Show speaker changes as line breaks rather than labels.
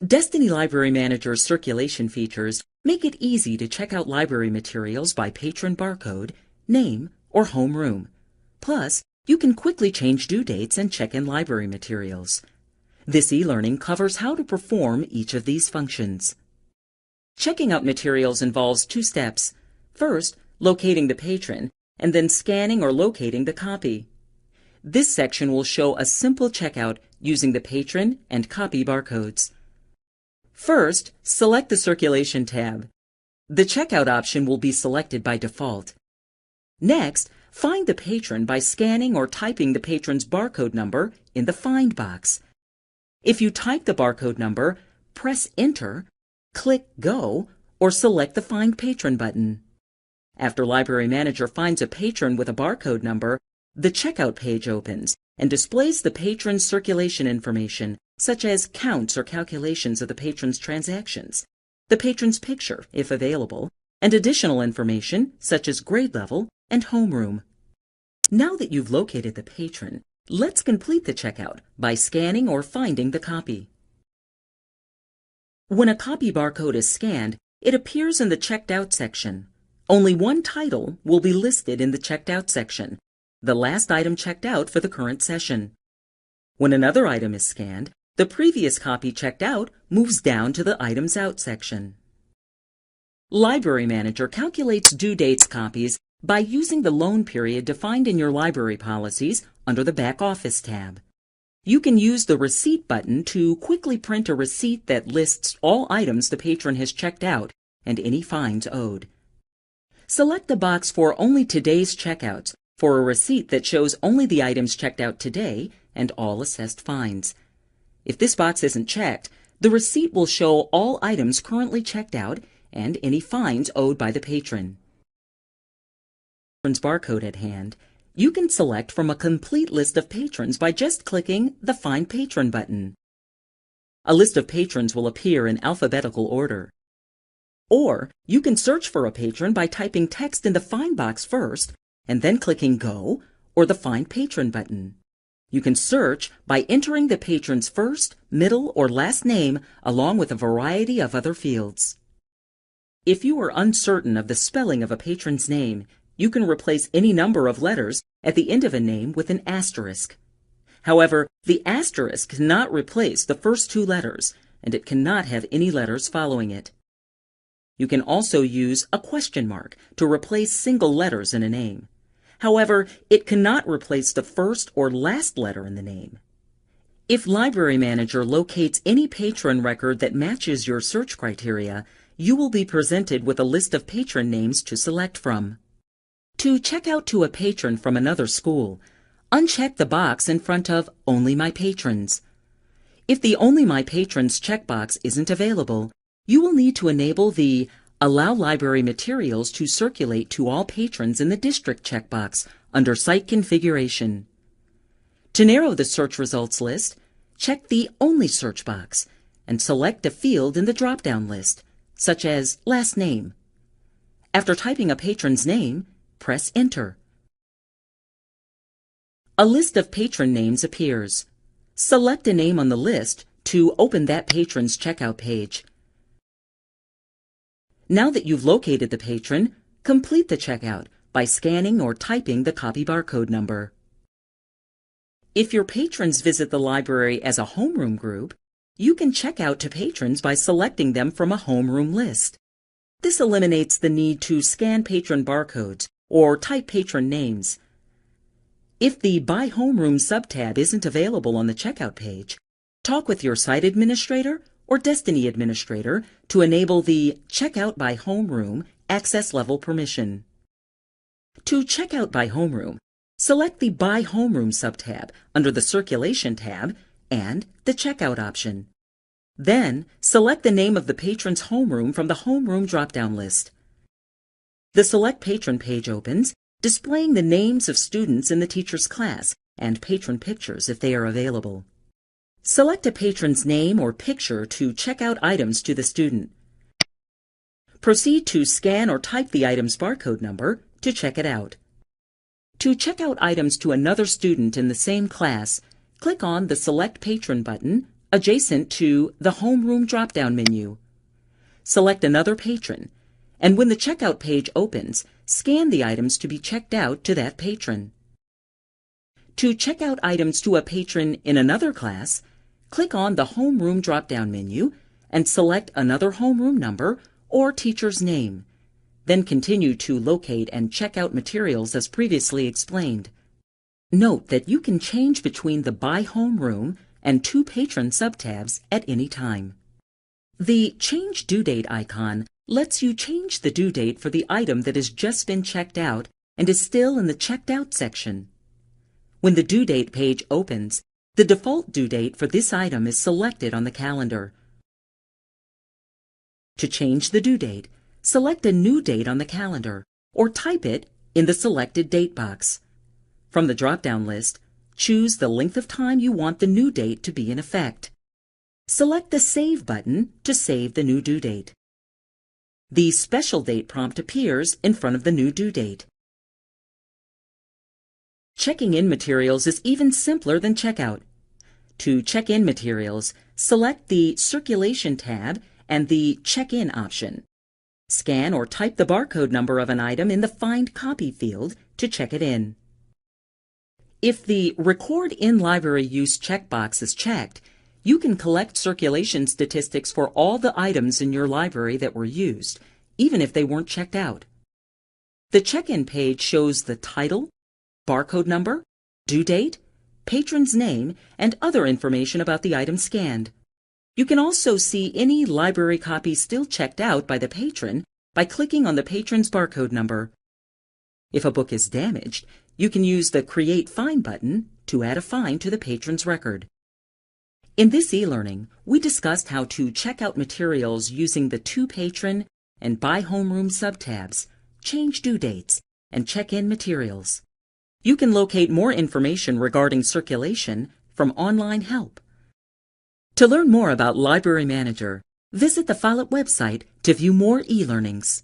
Destiny Library Manager's circulation features make it easy to check out library materials by patron barcode, name, or homeroom. Plus, you can quickly change due dates and check in library materials. This e-learning covers how to perform each of these functions. Checking out materials involves 2 steps. First, locating the patron, and then scanning or locating the copy. This section will show a simple checkout using the patron and copy barcodes. First, select the Circulation tab. The checkout option will be selected by default. Next, find the patron by scanning or typing the patron's barcode number in the Find box. If you type the barcode number, press Enter, click Go, or select the Find Patron button. After Library Manager finds a patron with a barcode number, the checkout page opens and displays the patron's circulation information, such as counts or calculations of the patron's transactions, the patron's picture, if available, and additional information such as grade level and homeroom. Now that you've located the patron, let's complete the checkout by scanning or finding the copy. When a copy barcode is scanned, it appears in the Checked Out section. Only one title will be listed in the Checked Out section, the last item checked out for the current session. When another item is scanned, the previous copy checked out moves down to the Items Out section. Library Manager calculates due dates copies by using the loan period defined in your library policies under the Back Office tab. You can use the Receipt button to quickly print a receipt that lists all items the patron has checked out and any fines owed. Select the box for Only Today's Checkouts for a receipt that shows only the items checked out today and all assessed fines. If this box isn't checked, the receipt will show all items currently checked out and any fines owed by the patron. Patron's barcode at hand, you can select from a complete list of patrons by just clicking the Find Patron button. A list of patrons will appear in alphabetical order. Or you can search for a patron by typing text in the Find box first and then clicking Go or the Find Patron button. You can search by entering the patron's first, middle, or last name along with a variety of other fields. If you are uncertain of the spelling of a patron's name, you can replace any number of letters at the end of a name with an asterisk. However, the asterisk cannot replace the first 2 letters, and it cannot have any letters following it. You can also use a question mark to replace single letters in a name. However, it cannot replace the first or last letter in the name. If Library Manager locates any patron record that matches your search criteria, you will be presented with a list of patron names to select from. To check out to a patron from another school, uncheck the box in front of Only My Patrons. If the Only My Patrons checkbox isn't available, you will need to enable the Allow Library Materials to Circulate to All Patrons in the District checkbox under Site Configuration. To narrow the search results list, check the Only Search box and select a field in the drop-down list, such as Last Name. After typing a patron's name, press Enter. A list of patron names appears. Select a name on the list to open that patron's checkout page. Now that you've located the patron, complete the checkout by scanning or typing the copy barcode number. If your patrons visit the library as a homeroom group, you can check out to patrons by selecting them from a homeroom list. This eliminates the need to scan patron barcodes or type patron names. If the By Homeroom subtab isn't available on the checkout page, talk with your site administrator or Destiny administrator to enable the Checkout by Homeroom access level permission. To check out by homeroom, select the By Homeroom subtab under the Circulation tab and the Checkout option. Then, select the name of the patron's homeroom from the Homeroom drop-down list. The Select Patron page opens, displaying the names of students in the teacher's class and patron pictures if they are available. Select a patron's name or picture to check out items to the student. Proceed to scan or type the item's barcode number to check it out. To check out items to another student in the same class, click on the Select Patron button adjacent to the Homeroom drop-down menu. Select another patron, and when the checkout page opens, scan the items to be checked out to that patron. To check out items to a patron in another class, click on the Homeroom drop-down menu and select another homeroom number or teacher's name. Then continue to locate and check out materials as previously explained. Note that you can change between the By Homeroom and To Patron subtabs at any time. The Change Due Date icon lets you change the due date for the item that has just been checked out and is still in the Checked Out section. When the due date page opens, the default due date for this item is selected on the calendar. To change the due date, select a new date on the calendar or type it in the Selected Date box. From the drop-down list, choose the length of time you want the new date to be in effect. Select the Save button to save the new due date. The Special Date prompt appears in front of the new due date. Checking in materials is even simpler than checkout. To check in materials, select the Circulation tab and the Check-in option. Scan or type the barcode number of an item in the Find Copy field to check it in. If the Record in Library Use checkbox is checked, you can collect circulation statistics for all the items in your library that were used, even if they weren't checked out. The check-in page shows the title, barcode number, due date, patron's name, and other information about the item scanned. You can also see any library copies still checked out by the patron by clicking on the patron's barcode number. If a book is damaged, you can use the Create Fine button to add a fine to the patron's record. In this e-learning, we discussed how to check out materials using the To Patron and By Homeroom subtabs, change due dates, and check in materials. You can locate more information regarding circulation from online help. To learn more about Library Manager, visit the Follett website to view more e-learnings.